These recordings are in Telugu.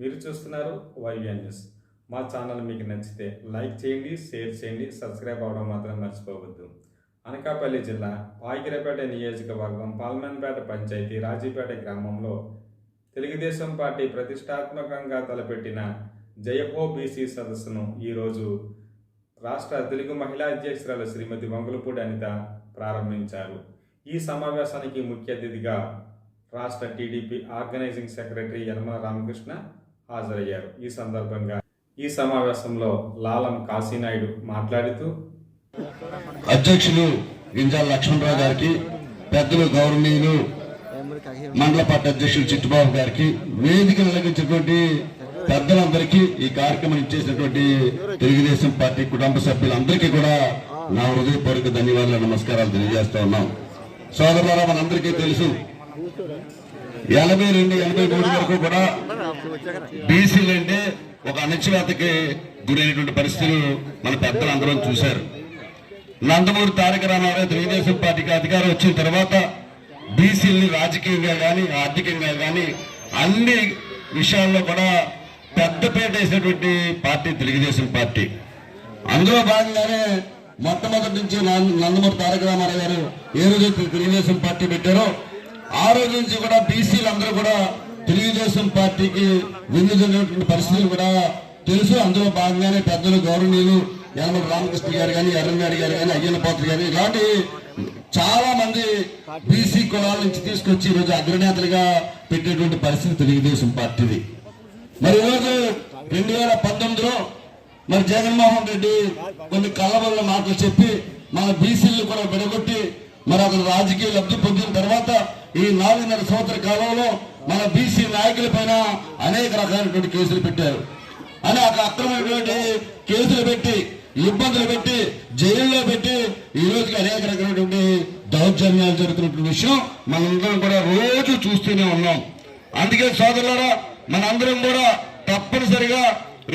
మీరు చూస్తున్నారు వైవిఎన్ న్యూస్. మా ఛానల్ మీకు నచ్చితే లైక్ చేయండి, షేర్ చేయండి, సబ్స్క్రైబ్ అవ్వడం మాత్రం మర్చిపోవద్దు. అనకాపల్లి జిల్లా పాయికిరపేట నియోజకవర్గం పాల్మన్పేట పంచాయతీ రాజీపేట గ్రామంలో తెలుగుదేశం పార్టీ ప్రతిష్టాత్మకంగా తలపెట్టిన జయహో బీసీ సదస్సును ఈరోజు రాష్ట్ర తెలుగు మహిళా అధ్యక్షురాలు శ్రీమతి వంగులపూడి అనిత ప్రారంభించారు. ఈ సమావేశానికి ముఖ్య అతిథిగా రాష్ట్ర TDP organising secretary Yanamala Ramakrishna హాజరయ్యారు. ఈ సందర్భంగా ఈ సమావేశంలో లాలం కాశీనాయుడు మాట్లాడుతూ అధ్యక్షులు గింజాల లక్ష్మణరావు గారికి, పెద్దలు గౌరవనీయులు మండల పార్టీ అధ్యక్షులు చిట్టుబాబు గారికి, వేదిక నిర్వహించినటువంటి పెద్దలందరికీ, ఈ కార్యక్రమం ఇచ్చేసినటువంటి తెలుగుదేశం పార్టీ కుటుంబ సభ్యులందరికీ కూడా నా హృదయపూర్వక ధన్యవాదాలు, నమస్కారాలు తెలియజేస్తా ఉన్నాం. సోదరులారా, మనందరికీ తెలుసు 82-83 వరకు కూడా బీసీలు అంటే ఒక అణచివేతకి గురైనటువంటి పరిస్థితులు మన పెద్దలు అందరం చూశారు. నందమూరి తారక రామారావు తెలుగుదేశం పార్టీకి అధికారం వచ్చిన తర్వాత బీసీలని రాజకీయంగా కానీ ఆర్థికంగా కానీ అన్ని విషయాల్లో కూడా పెద్దపేట వేసినటువంటి పార్టీ తెలుగుదేశం పార్టీ. అందులో భాగంగానే మొట్టమొదటి నుంచి నందమూరి తారక రామారావు గారు ఏ రోజు తెలుగుదేశం పార్టీ పెట్టారో ఆ రోజు నుంచి కూడా బీసీలు అందరూ కూడా తెలుగుదేశం పార్టీకి వెన్నుదన్నటువంటి పరిస్థితులు కూడా తెలుసు. అందులో భాగంగానే పెద్దలు గౌరవనీయులు యనమల రామకృష్ణ గారు కానీ, ఎర్రంగాడి గారు కానీ, అయ్యన్న పాత్ర గారు ఇలాంటి చాలా మంది బీసీ కులాల నుంచి తీసుకొచ్చి ఈరోజు అగ్రనేతలుగా పెట్టేటువంటి పరిస్థితి తెలుగుదేశం పార్టీది. మరి ఈరోజు 2019లో మరి జగన్మోహన్ రెడ్డి కొన్ని కళ్ళబొల్ల మాటలు చెప్పి మన బీసీలను కూడా విడగొట్టి మరి అతను రాజకీయ లబ్ధి పొందిన తర్వాత ఈ 4.5 సంవత్సరాల కాలంలో మన బీసీ నాయకుల పైన అనేక రకాలైనటువంటి కేసులు పెట్టారు. అనేక అక్రమైనటువంటి కేసులు పెట్టి, ఇబ్బందులు పెట్టి, జైల్లో పెట్టి ఈ రోజుకి అనేక రకాలైనటువంటి దౌర్జన్యాలు జరుగుతున్నటువంటి విషయం మనందరం కూడా రోజు చూస్తూనే ఉన్నాం. అందుకే సోదరులారా, మనందరం కూడా తప్పనిసరిగా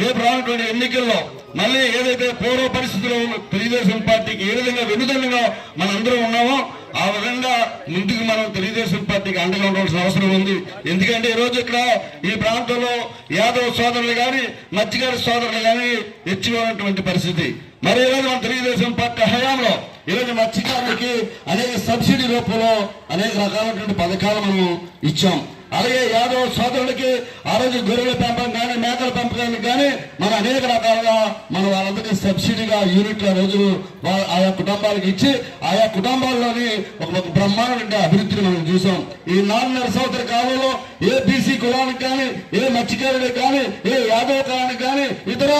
రేపు రానటువంటి ఎన్నికల్లో మళ్ళీ ఏదైతే పూర్వ పరిస్థితుల్లో తెలుగుదేశం పార్టీకి ఏ విధంగా వెన్నుదన్నుగా మనందరం ఉన్నామో ఆ విధంగా ముందుకు మనం తెలుగుదేశం పార్టీకి అండగా ఉండవలసిన అవసరం ఉంది. ఎందుకంటే ఈ రోజు ఇక్కడ ఈ ప్రాంతంలో యాదవ్ సోదరులు కానీ, మత్స్యకార సోదరులు కానీ ಹೆಚ್ಚినటువంటి పరిస్థితి. మరి ఈరోజు మన తెలుగుదేశం పార్టీ హయాంలో ఈరోజు మత్స్యకారులకి అనేక సబ్సిడీ రూపంలో అనేక రకాలైనటువంటి పథకాలు మనం ఇచ్చాం. అలాగే యాదవ్ సోదరులకి ఆ రోజు గొర్రెల పెంపకం కానీ, మేకల పెంపకానికి కానీ మనం అనేక రకాలుగా మనం వాళ్ళందరికీ సబ్సిడీగా యూనిట్ల రోజు ఆయా కుటుంబాలకు ఇచ్చి ఆయా కుటుంబాల్లోని ఒక బ్రహ్మాండ అభివృద్ధిని మనం చూసాం. ఈ 4.5 సంవత్సరాల కాలంలో ఏ బీసీ కులానికి కానీ, ఏ మత్స్యకారుడికి కానీ, ఏ యాదవ్ కులానికి కానీ, ఇతర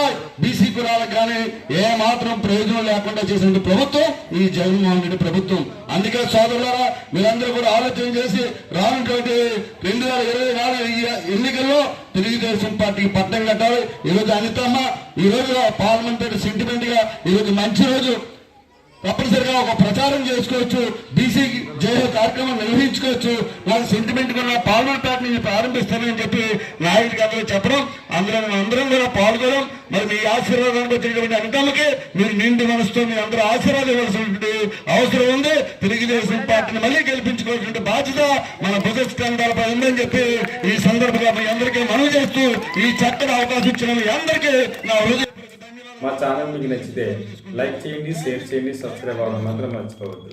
బీసీ కులాలకు కానీ ఏ మాత్రం ప్రయోజనం లేకుండా చేసిన ప్రభుత్వం ఈ జగన్మోహన్ రెడ్డి ప్రభుత్వం. అందుకే సోదరులారా, మీరందరూ కూడా ఆలోచన చేసి రానున్నటువంటి 2024 ఎన్నికల్లో తెలుగుదేశం పార్టీకి పట్టం కట్టాలి. ఈరోజు అనితమ్మ ఈ రోజు పార్లమెంట్ సెంటిమెంట్ గా ఈరోజు మంచి రోజు, తప్పనిసరిగా ఒక ప్రచారం చేసుకోవచ్చు, బీసీ జయహో కార్యక్రమం నిర్వహించుకోవచ్చు. నాకు సెంటిమెంట్ కూడా పార్లమెంట్ పార్టీ నుంచి ప్రారంభిస్తానని చెప్పి నాయకుడికి అందరూ చెప్పడం, అందరం కూడా పాల్గొనడం. మరి మీ ఆశీర్వాదానికి వచ్చినటువంటి అనితమ్మకి మీరు నిండు మనసుతో మీ అందరూ ఆశీర్వాదం ఇవ్వాల్సినటువంటి అవసరం ఉంది. తెలుగుదేశం పార్టీని మళ్ళీ గెలిపించుకోవాల్సిన బాధ్యత మన భుజస్కంధాలపై ఉందని చెప్పి ఈ సందర్భంగా మీ అందరికీ మనవి చేస్తూ ఈ చక్కటి అవకాశం ఇచ్చిన మీ అందరికీ నా హృదయ. మా ఛానల్ మీకు నచ్చితే లైక్ చేయండి, షేర్ చేయండి, సబ్స్క్రైబ్ అవ్వడం మాత్రం మర్చిపోవద్దు.